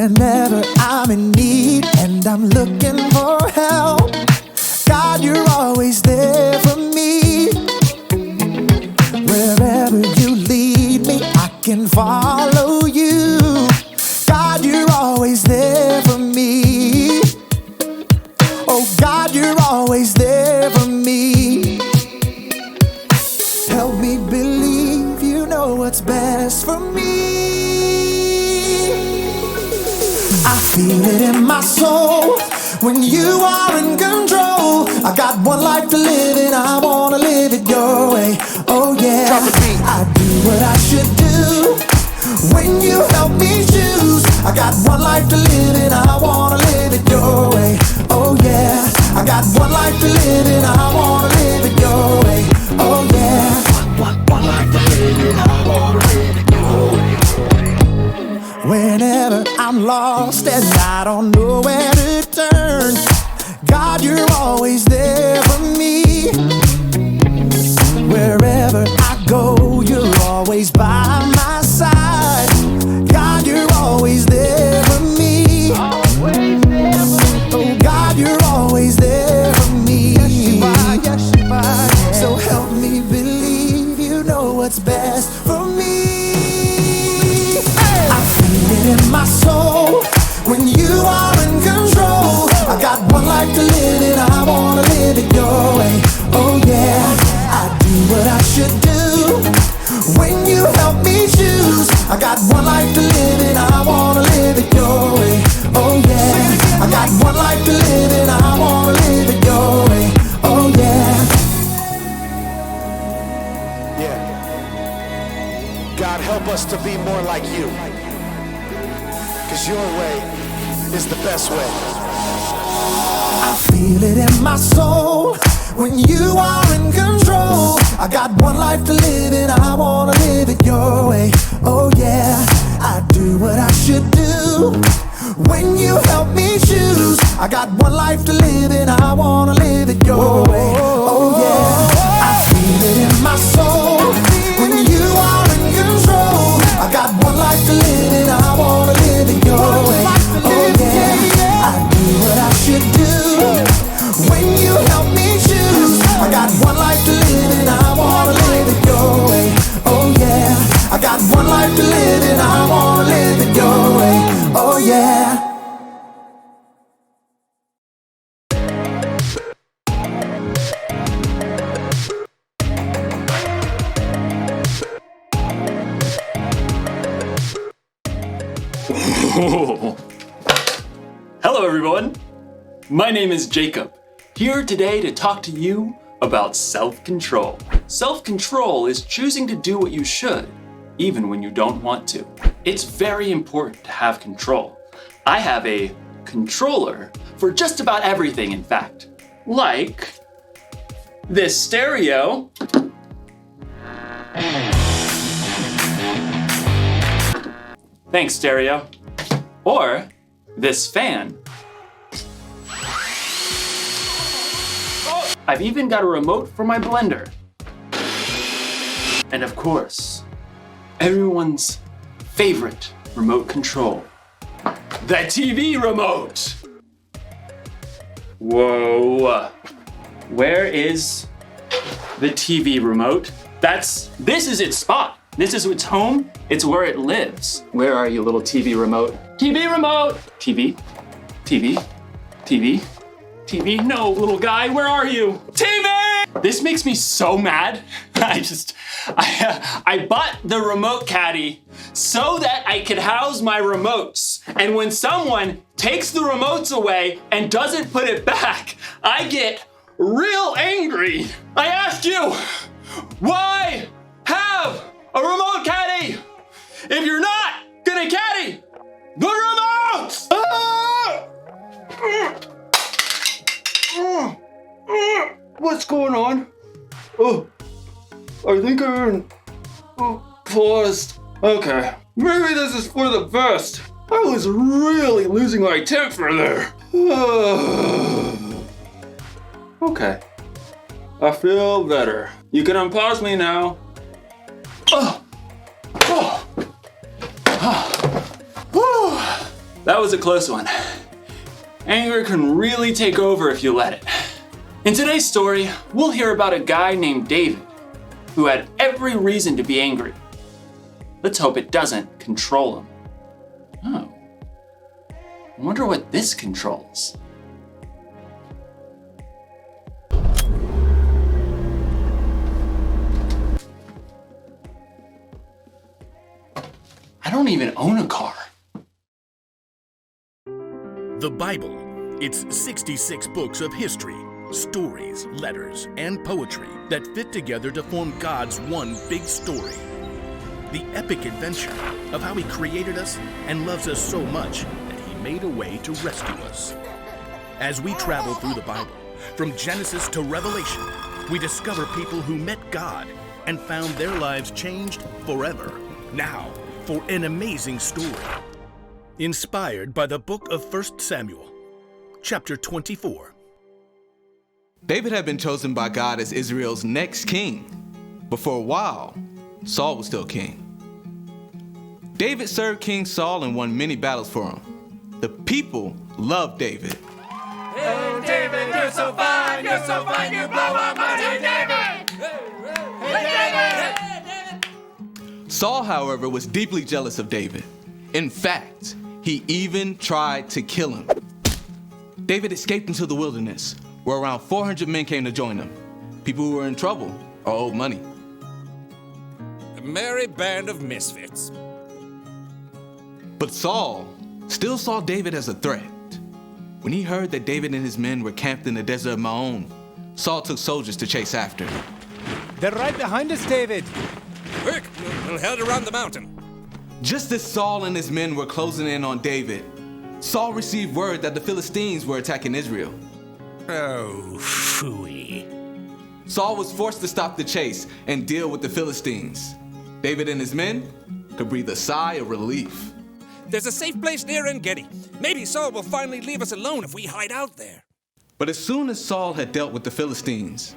Whenever I'm in need and I'm looking for help, God, you're always there for me. Wherever you lead me, I can follow you. God, you're always there for me. Oh God, you're always there for me. Help me believe you know what's best for me. I feel it in my soul when you are in control. I got one life to live and I wanna live it your way. Oh yeah, I do what I should do when you help me choose. I got one life to live and I wanna live it your way. Oh yeah, I got one life to live and I wanna live it your way. Oh yeah, one life to live and I wanna live it your way. Whenever I'm lost and I don't know where to turn, God, you're always there for me. Wherever I go, you're always by my side. God, you're always there for me. Oh God, you're always there for me. So help me believe you know what's best for me. I feel it in my soul when you are in control. I got one life to live and I wanna live it your way. Oh yeah, I do what I should do when you help me choose. I got one life to live and I wanna live it your way. Oh yeah, I got one life to live and I wanna live it your way. Oh yeah. Yeah. God, help us to be more like you, 'cause your way is the best way. I feel it in my soul when you are in control. I got one life to live and I wanna live it your way. Oh yeah, I do what I should do when you help me choose. I got one life to live and I wanna live it your way. Oh yeah, I feel it in my soul when you are in control. I got one life to live and I wanna live it your way. Oh yeah, I do what I should do when you help me choose. I got one life to live and I wanna live it your way. Oh yeah, I got one life to live and I wanna live it your way. Oh yeah. Hello everyone, my name is Jacob, here today to talk to you about self-control. Self-control is choosing to do what you should, even when you don't want to. It's very important to have control. I have a controller for just about everything, in fact. Like this stereo. Thanks, stereo. Or this fan. I've even got a remote for my blender. And of course, everyone's favorite remote control, the TV remote. Whoa, where is the TV remote? This is its spot. This is its home. It's where it lives. Where are you, little TV remote? TV remote! TV, TV, TV, TV. No, little guy, where are you? TV! This makes me so mad. I bought the remote caddy so that I could house my remotes. And when someone takes the remotes away and doesn't put it back, I get real angry. I ask you, why have a remote caddy if you're not gonna caddy the remotes? What's going on? Oh, I think I'm paused. Okay, maybe this is for the best. I was really losing my temper there. Okay, I feel better. You can unpause me now. That was a close one. Anger can really take over if you let it. In today's story, we'll hear about a guy named David who had every reason to be angry. Let's hope it doesn't control him. Oh. I wonder what this controls. I don't even own a car. The Bible. It's 66 books of history, stories, letters, and poetry that fit together to form God's one big story. The epic adventure of how He created us and loves us so much that He made a way to rescue us. As we travel through the Bible, from Genesis to Revelation, we discover people who met God and found their lives changed forever. Now, for an amazing story. Inspired by the book of 1 Samuel, chapter 24. David had been chosen by God as Israel's next king, but for a while, Saul was still king. David served King Saul and won many battles for him. The people loved David. Hey, David, you're so fine, you blow our money, David! Hey, David! Saul, however, was deeply jealous of David. In fact, he even tried to kill him. David escaped into the wilderness, where around 400 men came to join him. People who were in trouble or owed money. A merry band of misfits. But Saul still saw David as a threat. When he heard that David and his men were camped in the desert of Maon, Saul took soldiers to chase after him. They're right behind us, David. Quick, we'll head around the mountain. Just as Saul and his men were closing in on David, Saul received word that the Philistines were attacking Israel. Oh, phooey. Saul was forced to stop the chase and deal with the Philistines. David and his men could breathe a sigh of relief. There's a safe place near En-Gedi. Maybe Saul will finally leave us alone if we hide out there. But as soon as Saul had dealt with the Philistines,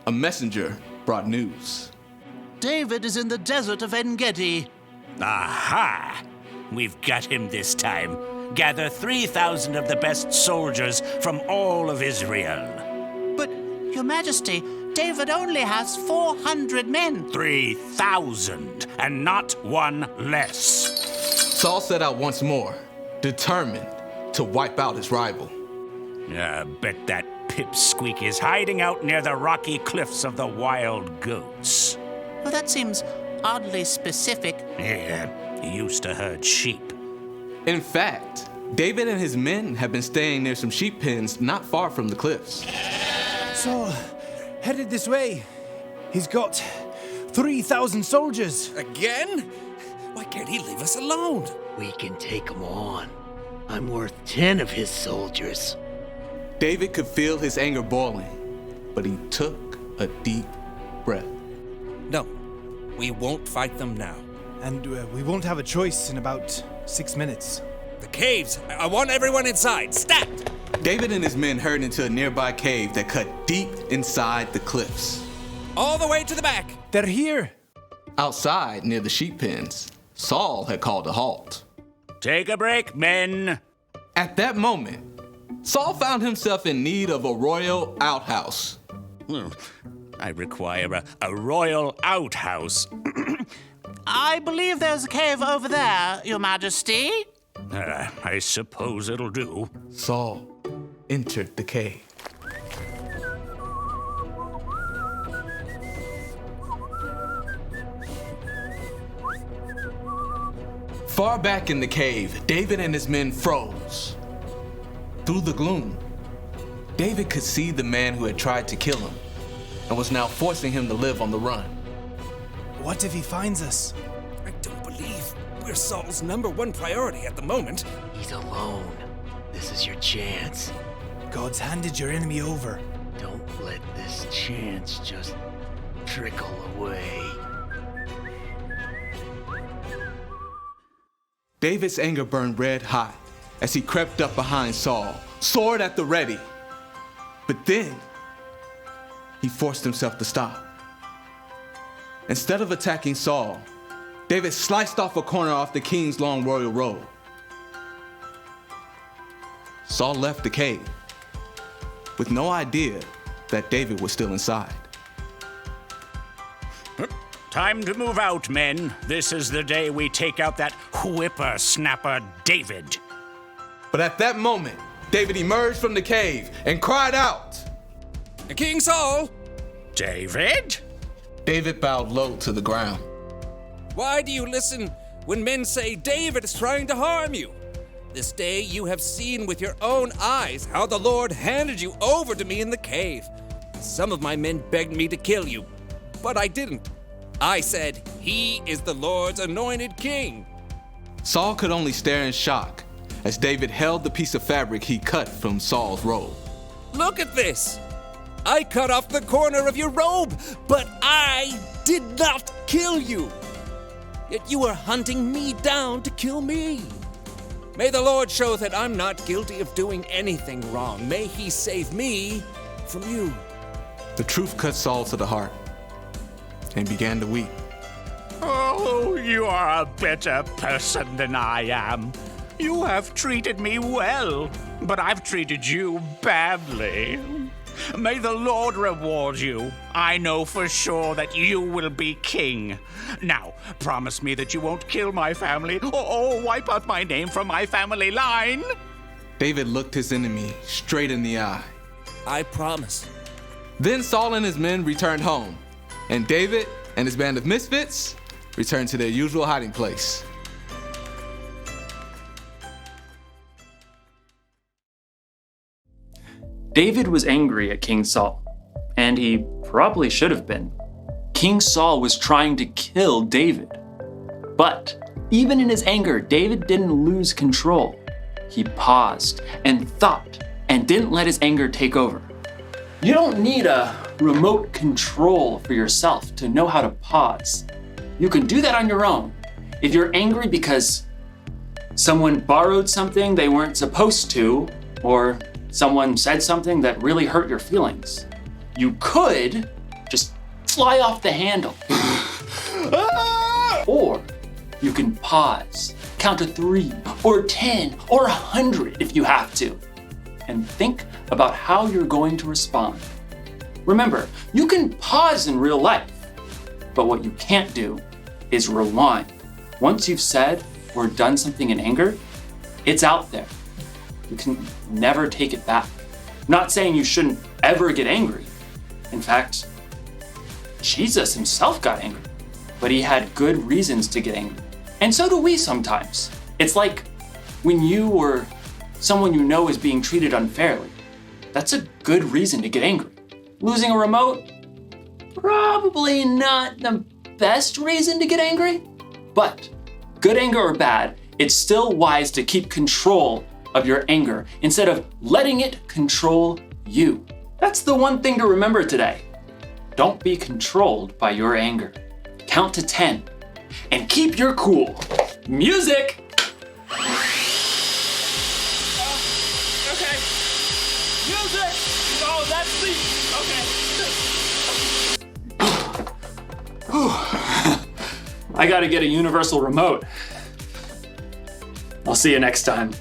a messenger brought news. David is in the desert of En-Gedi. Aha! We've got him this time. Gather 3,000 of the best soldiers from all of Israel. But, Your Majesty, David only has 400 men. 3,000, and not one less. Saul set out once more, determined to wipe out his rival. I bet that pipsqueak is hiding out near the rocky cliffs of the Wild Goats. Well, that seems oddly specific. Yeah, he used to herd sheep. In fact, David and his men have been staying near some sheep pens not far from the cliffs. Saul, headed this way. He's got 3,000 soldiers. Again? Why can't he leave us alone? We can take him on. I'm worth 10 of his soldiers. David could feel his anger boiling, but he took a deep breath. No, we won't fight them now. And we won't have a choice in about 6 minutes. The caves! I want everyone inside! Stat! David and his men hurried into a nearby cave that cut deep inside the cliffs. All the way to the back! They're here! Outside, near the sheep pens, Saul had called a halt. Take a break, men. At that moment, Saul found himself in need of a royal outhouse. I require a royal outhouse. I believe there's a cave over there, Your Majesty. I suppose it'll do. Saul entered the cave. Far back in the cave, David and his men froze. Through the gloom, David could see the man who had tried to kill him and was now forcing him to live on the run. What if he finds us? I don't believe we're Saul's #1 priority at the moment. He's alone. This is your chance. God's handed your enemy over. Don't let this chance just trickle away. David's anger burned red hot as he crept up behind Saul, sword at the ready. But then, he forced himself to stop. Instead of attacking Saul, David sliced off a corner off the king's long royal robe. Saul left the cave with no idea that David was still inside. Time to move out, men. This is the day we take out that whippersnapper David. But at that moment, David emerged from the cave and cried out, King Saul! David? David bowed low to the ground. Why do you listen when men say David is trying to harm you? This day you have seen with your own eyes how the Lord handed you over to me in the cave. Some of my men begged me to kill you, but I didn't. I said, he is the Lord's anointed king. Saul could only stare in shock as David held the piece of fabric he cut from Saul's robe. Look at this. I cut off the corner of your robe, but I did not kill you. Yet you are hunting me down to kill me. May the Lord show that I'm not guilty of doing anything wrong. May he save me from you. The truth cut Saul to the heart and began to weep. Oh, you are a better person than I am. You have treated me well, but I've treated you badly. May the Lord reward you. I know for sure that you will be king. Now, promise me that you won't kill my family or wipe out my name from my family line. David looked his enemy straight in the eye. I promise. Then Saul and his men returned home, and David and his band of misfits returned to their usual hiding place. David was angry at King Saul, and he probably should have been. King Saul was trying to kill David. But even in his anger, David didn't lose control. He paused and thought and didn't let his anger take over. You don't need a remote control for yourself to know how to pause. You can do that on your own. If you're angry because someone borrowed something they weren't supposed to, or someone said something that really hurt your feelings, you could just fly off the handle. Or you can pause, count to 3 or 10 or 100 if you have to, and think about how you're going to respond. Remember, you can pause in real life, but what you can't do is rewind. Once you've said or done something in anger, it's out there. You can never take it back. I'm not saying you shouldn't ever get angry. In fact, Jesus himself got angry, but he had good reasons to get angry. And so do we sometimes. It's like when you or someone you know is being treated unfairly. That's a good reason to get angry. Losing a remote? Probably not the best reason to get angry, but good anger or bad, it's still wise to keep control of your anger instead of letting it control you. That's the one thing to remember today. Don't be controlled by your anger. Count to 10 and keep your cool. Music! Okay. Music! Oh, that's the... Okay. I gotta get a universal remote. I'll see you next time.